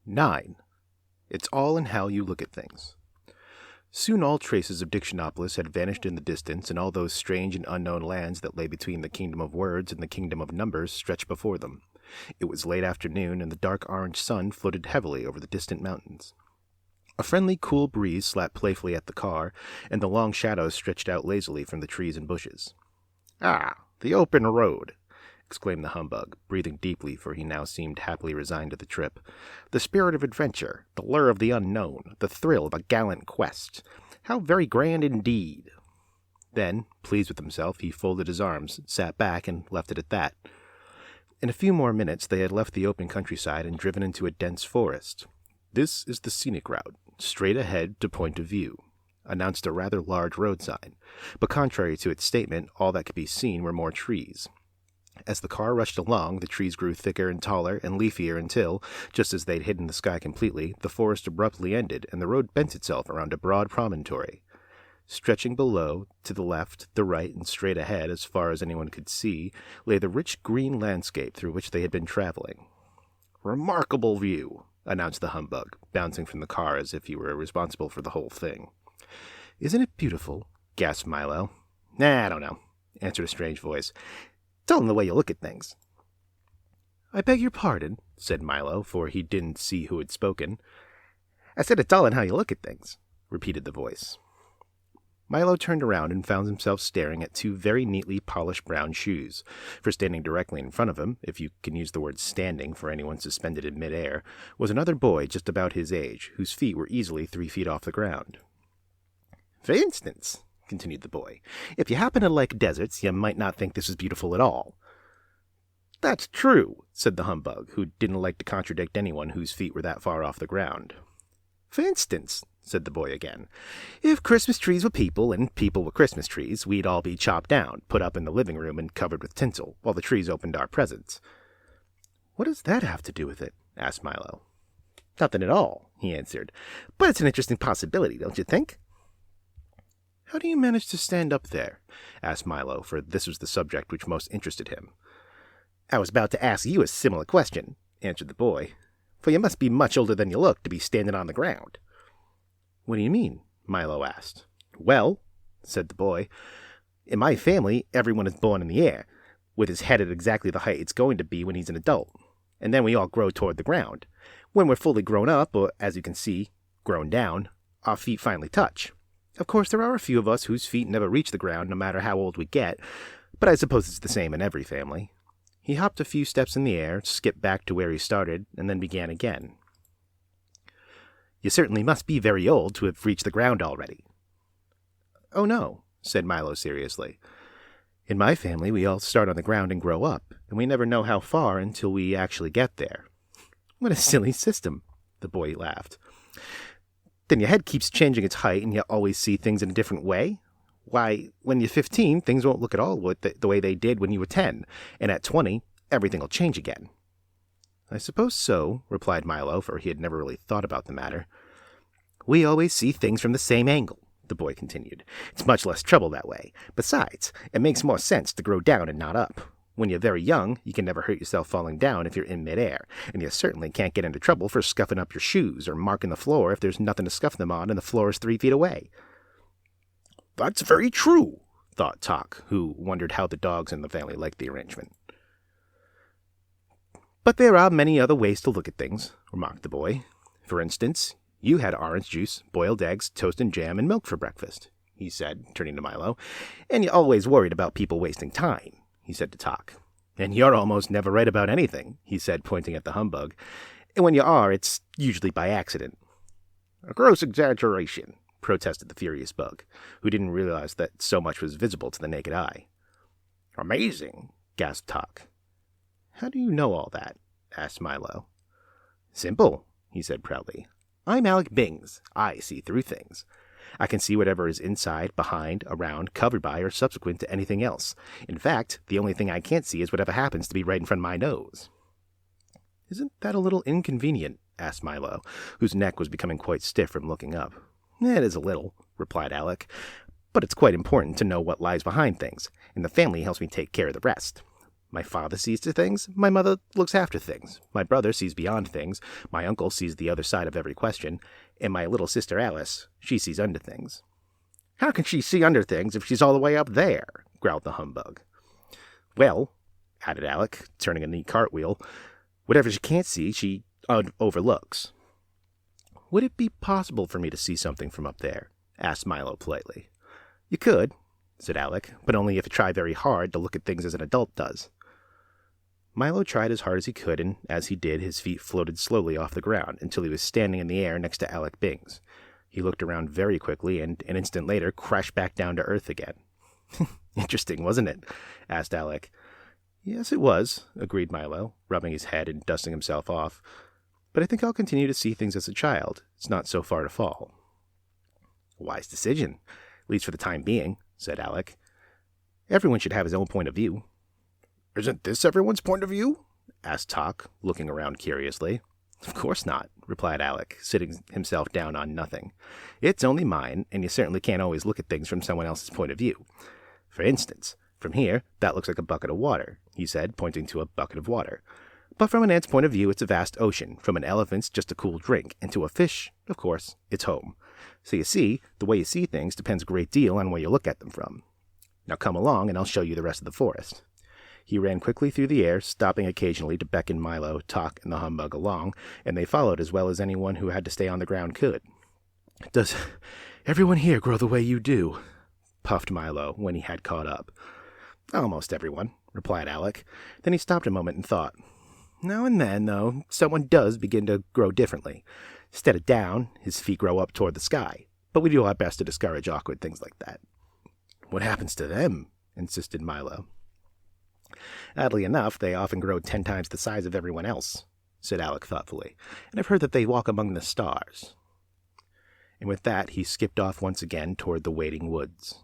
9. It's all in how you look at things. Soon all traces of Dictionopolis had vanished in the distance, and all those strange and unknown lands that lay between the kingdom of words and the kingdom of numbers stretched before them. It was late afternoon, and the dark orange sun floated heavily over the distant mountains. A friendly, cool breeze slapped playfully at the car, and the long shadows stretched out lazily from the trees and bushes. "Ah, the open road!" exclaimed the humbug, breathing deeply, for he now seemed happily resigned to the trip. "The spirit of adventure, the lure of the unknown, the thrill of a gallant quest. How very grand indeed!" Then, pleased with himself, he folded his arms, sat back, and left it at that. In a few more minutes they had left the open countryside and driven into a dense forest. "This is the scenic route, straight ahead to point of view," announced a rather large road sign, but contrary to its statement, all that could be seen were more trees. As the car rushed along, the trees grew thicker and taller and leafier until, just as they'd hidden the sky completely, the forest abruptly ended and the road bent itself around a broad promontory. Stretching below, to the left, the right, and straight ahead, as far as anyone could see, lay the rich green landscape through which they had been traveling. "Remarkable view," announced the humbug, bouncing from the car as if he were responsible for the whole thing. "Isn't it beautiful?" gasped Milo. "Nah, I don't know," answered a strange voice. "It's all in the way you look at things." "I beg your pardon," said Milo, for he didn't see who had spoken. "I said it's all in how you look at things," repeated the voice. Milo turned around and found himself staring at two very neatly polished brown shoes, for standing directly in front of him, if you can use the word standing for anyone suspended in midair, was another boy just about his age, whose feet were easily 3 feet off the ground. "For instance," continued the boy, "if you happen to like deserts, you might not think this is beautiful at all." "That's true," said the humbug, who didn't like to contradict anyone whose feet were that far off the ground. "For instance," said the boy again, "if Christmas trees were people and people were Christmas trees, we'd all be chopped down, put up in the living room, and covered with tinsel, while the trees opened our presents." "What does that have to do with it?" asked Milo. "Nothing at all," he answered, "but it's an interesting possibility, don't you think?" "How do you manage to stand up there?" asked Milo, for this was the subject which most interested him. "I was about to ask you a similar question," answered the boy, "for you must be much older than you look to be standing on the ground." "What do you mean?" Milo asked. "Well," said the boy, "in my family, everyone is born in the air, with his head at exactly the height it's going to be when he's an adult, and then we all grow toward the ground. When we're fully grown up, or as you can see, grown down, our feet finally touch. Of course, there are a few of us whose feet never reach the ground no matter how old we get, but I suppose it's the same in every family." He hopped a few steps in the air, skipped back to where he started, and then began again. "You certainly must be very old to have reached the ground already." "Oh no," said Milo seriously. "In my family, we all start on the ground and grow up, and we never know how far until we actually get there." "What a silly system," the boy laughed. "Then your head keeps changing its height and you always see things in a different way? Why, when you're 15, things won't look at all the way they did when you were 10, and at 20, everything will change again." "I suppose so," replied Milo, for he had never really thought about the matter. "We always see things from the same angle," the boy continued. "It's much less trouble that way. Besides, it makes more sense to grow down and not up. When you're very young, you can never hurt yourself falling down if you're in midair, and you certainly can't get into trouble for scuffing up your shoes or marking the floor if there's nothing to scuff them on and the floor is 3 feet away." "That's very true," thought Tok, who wondered how the dogs in the family liked the arrangement. "But there are many other ways to look at things," remarked the boy. "For instance, you had orange juice, boiled eggs, toast and jam, and milk for breakfast," he said, turning to Milo. "And you're always worried about people wasting time," he said to Tok. "And you're almost never right about anything," he said, pointing at the humbug. "And when you are, it's usually by accident." "A gross exaggeration," protested the furious bug, who didn't realize that so much was visible to the naked eye. "Amazing," gasped Tok. "How do you know all that?" asked Milo. "Simple," he said proudly. "I'm Alec Bings. I see through things. I can see whatever is inside, behind, around, covered by, or subsequent to anything else. In fact, the only thing I can't see is whatever happens to be right in front of my nose." "Isn't that a little inconvenient?" asked Milo, whose neck was becoming quite stiff from looking up. "It is a little," replied Alec, "but it's quite important to know what lies behind things, and the family helps me take care of the rest. My father sees to things, my mother looks after things, my brother sees beyond things, my uncle sees the other side of every question, and my little sister Alice, she sees under things." "How can she see under things if she's all the way up there?" growled the humbug. "Well," added Alec, turning a neat cartwheel, "whatever she can't see, she overlooks." "Would it be possible for me to see something from up there?" asked Milo politely. "You could," said Alec, "but only if you try very hard to look at things as an adult does." Milo tried as hard as he could, and as he did, his feet floated slowly off the ground until he was standing in the air next to Alec Bings. He looked around very quickly, and an instant later crashed back down to earth again. "Interesting, wasn't it?" asked Alec. "Yes, it was," agreed Milo, rubbing his head and dusting himself off. "But I think I'll continue to see things as a child. It's not so far to fall." "A wise decision, at least for the time being," said Alec. "Everyone should have his own point of view." "Isn't this everyone's point of view?" asked Talk, looking around curiously. "Of course not," replied Alec, sitting himself down on nothing. "It's only mine, and you certainly can't always look at things from someone else's point of view. For instance, from here, that looks like a bucket of water," he said, pointing to a bucket of water. "But from an ant's point of view, it's a vast ocean. From an elephant's, just a cool drink. And to a fish, of course, it's home. So you see, the way you see things depends a great deal on where you look at them from. Now come along, and I'll show you the rest of the forest." He ran quickly through the air, stopping occasionally to beckon Milo, Talk, and the humbug along, and they followed as well as anyone who had to stay on the ground could. "Does everyone here grow the way you do?" puffed Milo when he had caught up. "Almost everyone," replied Alec. Then he stopped a moment and thought. "Now and then, though, someone does begin to grow differently. Instead of down, his feet grow up toward the sky. But we do our best to discourage awkward things like that." "What happens to them?" insisted Milo. "Oddly enough, they often grow 10 times the size of everyone else," said Alec thoughtfully. "And I've heard that they walk among the stars." And with that, he skipped off once again toward the waiting woods.